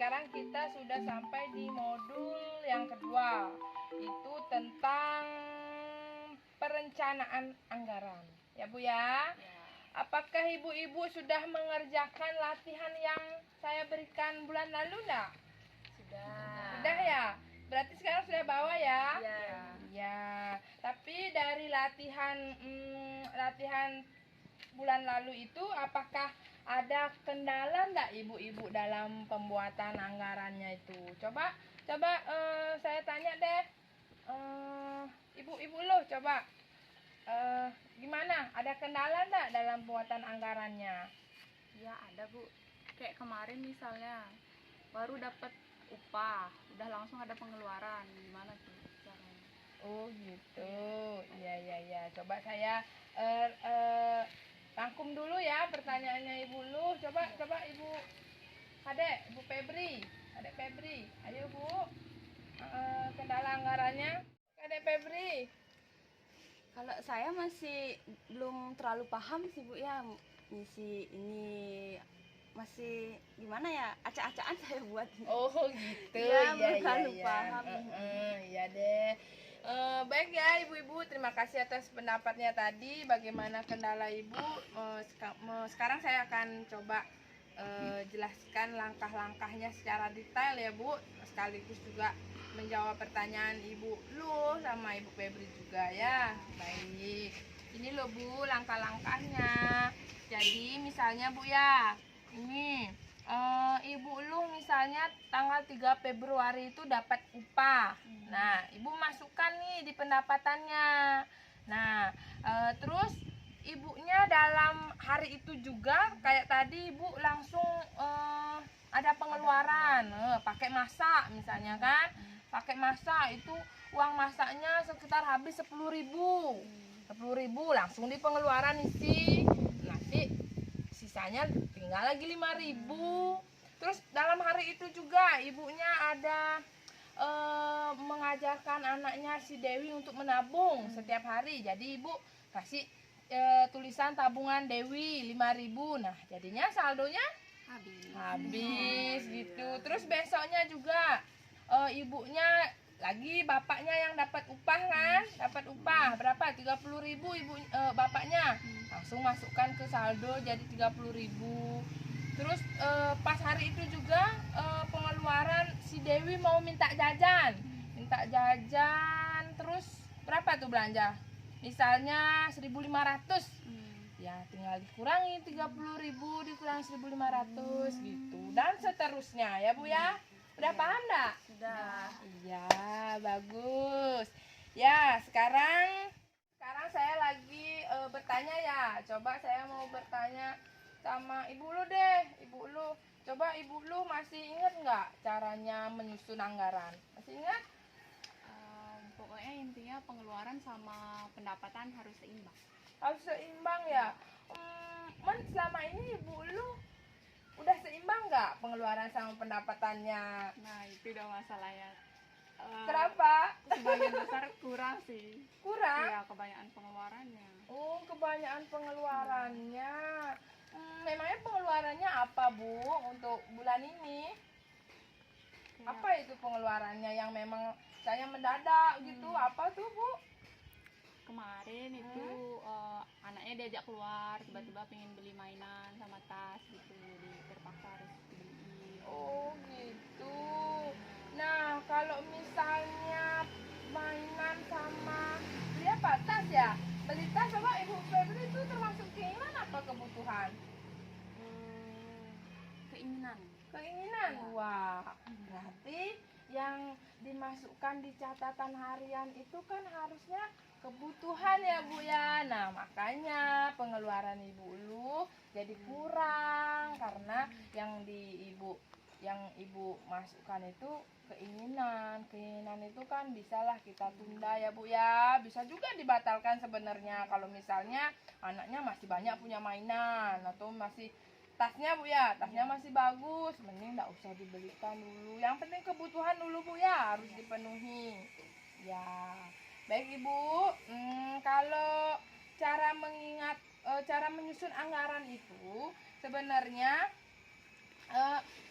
sekarang kita sudah sampai di modul yang kedua, itu tentang perencanaan anggaran. Ya Bu ya. Apakah ibu-ibu sudah mengerjakan latihan yang saya berikan bulan lalu enggak? Sudah ya? Berarti sekarang sudah bawa ya? Ya. Tapi dari latihan bulan lalu itu apakah ada kendala enggak ibu-ibu dalam pembuatan anggarannya itu? Coba saya tanya deh. Ibu-ibu loh coba. Gimana? Ada kendala enggak dalam pembuatan anggarannya? Ya ada Bu, kayak kemarin misalnya baru dapat upah, udah langsung ada pengeluaran, gimana tuh caranya? Oh gitu, iya. Coba saya rangkum dulu ya pertanyaannya Ibu Lu. Coba Ibu Ibu Febri, Adek Febri, ayo Bu. Kendala anggarannya, Adek Febri. Kalau saya masih belum terlalu paham sih Bu ya, misi ini masih gimana ya, acak-acakan saya buat. Oh gitu, Ya, iya. belum terlalu paham. Iya deh. Baik ya ibu-ibu, terima kasih atas pendapatnya tadi. Bagaimana kendala ibu? Sekarang saya akan coba jelaskan langkah-langkahnya secara detail ya Bu, sekaligus juga menjawab pertanyaan Ibu Lu sama Ibu Febri juga ya. Baik, ini loh Bu langkah-langkahnya. Jadi misalnya Bu ya, ini Ibu Lu misalnya tanggal 3 Februari itu dapat upah. Nah, Ibu masukkan nih di pendapatannya. Nah, terus ibunya dalam hari itu juga kayak tadi Ibu langsung ada pengeluaran, pakai masak misalnya kan. Pakai masak itu uang masaknya sekitar habis 10.000. 10.000 langsung di pengeluaran isi. Nanti sisanya tinggal lagi 5.000. Terus dalam hari itu juga ibunya ada mengajarkan anaknya si Dewi untuk menabung setiap hari. Jadi ibu kasih tulisan tabungan Dewi 5.000. Nah, jadinya saldonya habis gitu. Terus besoknya juga ibunya lagi bapaknya yang dapat upah kan, dapat upah berapa, 30.000 bapaknya langsung masukkan ke saldo jadi 30.000. Terus pas hari itu juga pengeluaran si Dewi mau minta jajan, terus berapa tuh belanja, misalnya 1.500, ya tinggal dikurangi 30.000 dikurangi 1.500 gitu, dan seterusnya ya Bu ya. Udah paham enggak? Sudah. Iya, bagus. Ya, sekarang saya lagi bertanya ya. Coba saya mau bertanya sama Ibu Lu deh. Ibu Lu, coba Ibu Lu masih ingat nggak caranya menyusun anggaran? Masih ingat? Pokoknya intinya pengeluaran sama pendapatan harus seimbang. Harus seimbang ya. Selama ini Ibu Lu udah seimbang nggak pengeluaran sama pendapatannya? Nah itu udah masalahnya. Kenapa? Sebagian besar kurang sih. Kurang? Iya, kebanyakan pengeluarannya. Oh, kebanyakan pengeluarannya. Memangnya pengeluarannya apa Bu untuk bulan ini? Apa itu pengeluarannya yang memang saya mendadak gitu? Apa tuh Bu? Kemarin itu anaknya diajak keluar, tiba-tiba pengen beli mainan sama tas gitu, jadi terpaksa harus beli. Oh gitu. Nah, kalau misalnya mainan sama beli apa, tas ya? Beli tas coba Ibu Febri itu termasuk keinginan apa kebutuhan? Keinginan. Keinginan. Wah, berarti yang dimasukkan di catatan harian itu kan harusnya kebutuhan ya Bu ya. Nah, makanya pengeluaran Ibu Lu jadi kurang karena yang Ibu masukkan itu keinginan itu kan bisalah kita tunda ya Bu ya, bisa juga dibatalkan sebenarnya kalau misalnya anaknya masih banyak punya mainan atau masih tasnya Bu ya, tasnya masih bagus, mending nggak usah dibelikan dulu, yang penting kebutuhan dulu Bu ya harus dipenuhi ya. Baik Ibu, kalau cara menyusun anggaran itu sebenarnya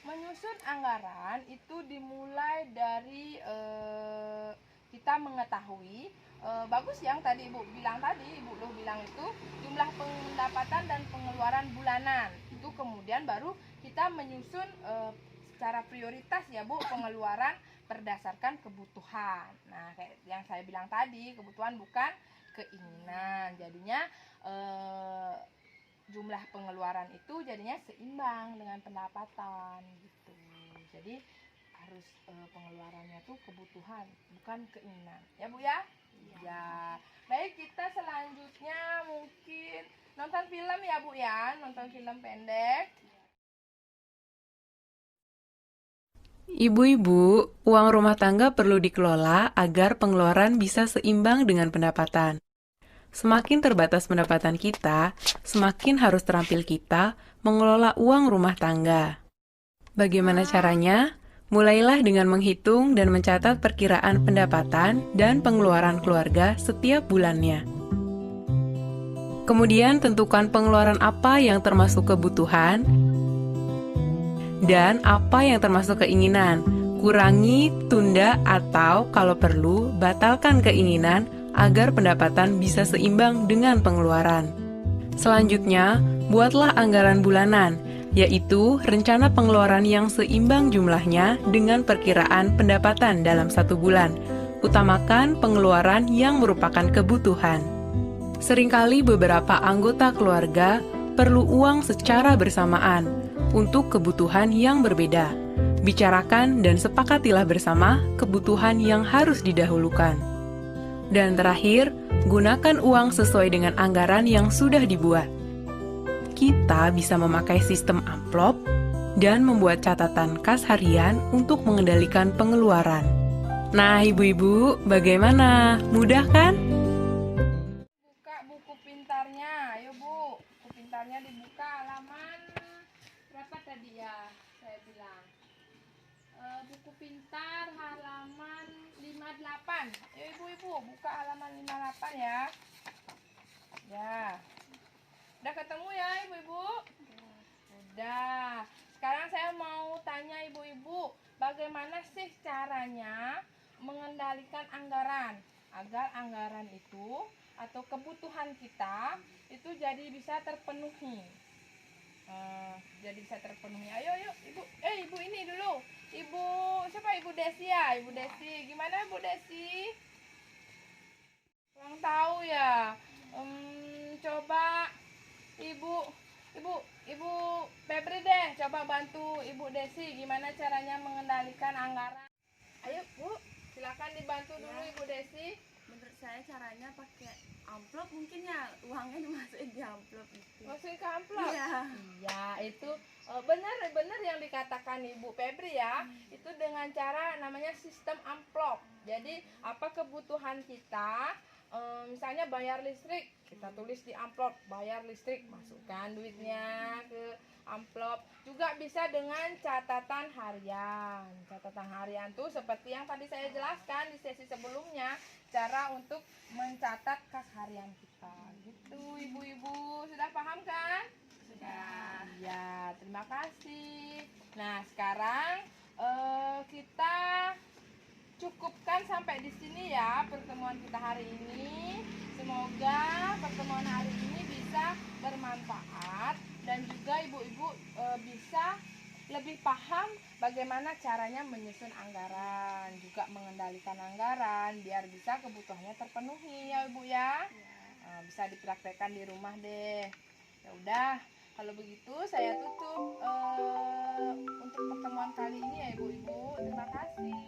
menyusun anggaran pengeluaran itu dimulai dari kita mengetahui bagus yang tadi Ibu bilang tadi, Ibu Luh bilang itu jumlah pendapatan dan pengeluaran bulanan. Itu kemudian baru kita menyusun secara prioritas ya Bu, pengeluaran berdasarkan kebutuhan. Nah, kayak yang saya bilang tadi, kebutuhan bukan keinginan. Jadinya jumlah pengeluaran itu jadinya seimbang dengan pendapatan gitu. Jadi harus pengeluarannya tuh kebutuhan bukan keinginan ya Bu ya. Ya baik, kita selanjutnya mungkin nonton film ya Bu ya, nonton film pendek. Ibu-ibu, uang rumah tangga perlu dikelola agar pengeluaran bisa seimbang dengan pendapatan. Semakin terbatas pendapatan kita, semakin harus terampil kita mengelola uang rumah tangga. Bagaimana caranya? Mulailah dengan menghitung dan mencatat perkiraan pendapatan dan pengeluaran keluarga setiap bulannya. Kemudian tentukan pengeluaran apa yang termasuk kebutuhan dan apa yang termasuk keinginan. Kurangi, tunda, atau kalau perlu, batalkan keinginan agar pendapatan bisa seimbang dengan pengeluaran. Selanjutnya, buatlah anggaran bulanan, yaitu rencana pengeluaran yang seimbang jumlahnya dengan perkiraan pendapatan dalam satu bulan. Utamakan pengeluaran yang merupakan kebutuhan. Seringkali beberapa anggota keluarga perlu uang secara bersamaan untuk kebutuhan yang berbeda. Bicarakan dan sepakatilah bersama kebutuhan yang harus didahulukan. Dan terakhir, gunakan uang sesuai dengan anggaran yang sudah dibuat. Kita bisa memakai sistem amplop dan membuat catatan kas harian untuk mengendalikan pengeluaran. Nah, ibu-ibu, bagaimana? Mudah kan? Buka buku pintarnya, ayo Bu. Buku pintarnya dibuka halaman berapa tadi ya? Saya bilang. Buku pintar halaman 58. Ayo ibu-ibu, buka halaman 58 ya. Ya. Udah ketemu ya ibu-ibu? Udah. Sekarang saya mau tanya ibu-ibu, bagaimana sih caranya mengendalikan anggaran agar anggaran itu atau kebutuhan kita itu jadi bisa terpenuhi. Ayo ibu, ibu ini dulu. Ibu siapa? Ibu Desi ya. Ibu Desi, gimana Bu Desi? Kurang tahu ya. Coba ibu Febri deh, coba bantu Ibu Desi gimana caranya mengendalikan anggaran. Ayo Bu, silakan dibantu dulu Ibu Desi. Menurut saya caranya pakai amplop mungkin ya, uangnya dimasukin di amplop itu. Masukin ke amplop? Iya. Iya, itu benar yang dikatakan Ibu Febri ya. Itu dengan cara namanya sistem amplop. Jadi apa kebutuhan kita, misalnya bayar listrik, kita tulis di amplop bayar listrik, masukkan duitnya ke amplop. Juga bisa dengan catatan harian. Catatan harian tuh seperti yang tadi saya jelaskan di sesi sebelumnya, cara untuk mencatat kas harian kita. Gitu ibu-ibu, sudah paham kan? Sudah. Ya, terima kasih. Nah, sekarang kita cukupkan sampai di sini ya pertemuan kita hari ini. Semoga pertemuan hari ini bisa bermanfaat dan juga ibu-ibu bisa lebih paham bagaimana caranya menyusun anggaran, juga mengendalikan anggaran biar bisa kebutuhannya terpenuhi ya Ibu ya. Bisa dipraktekkan di rumah deh. Ya udah, kalau begitu saya tutup untuk pertemuan kali ini ya Ibu-ibu. Terima kasih.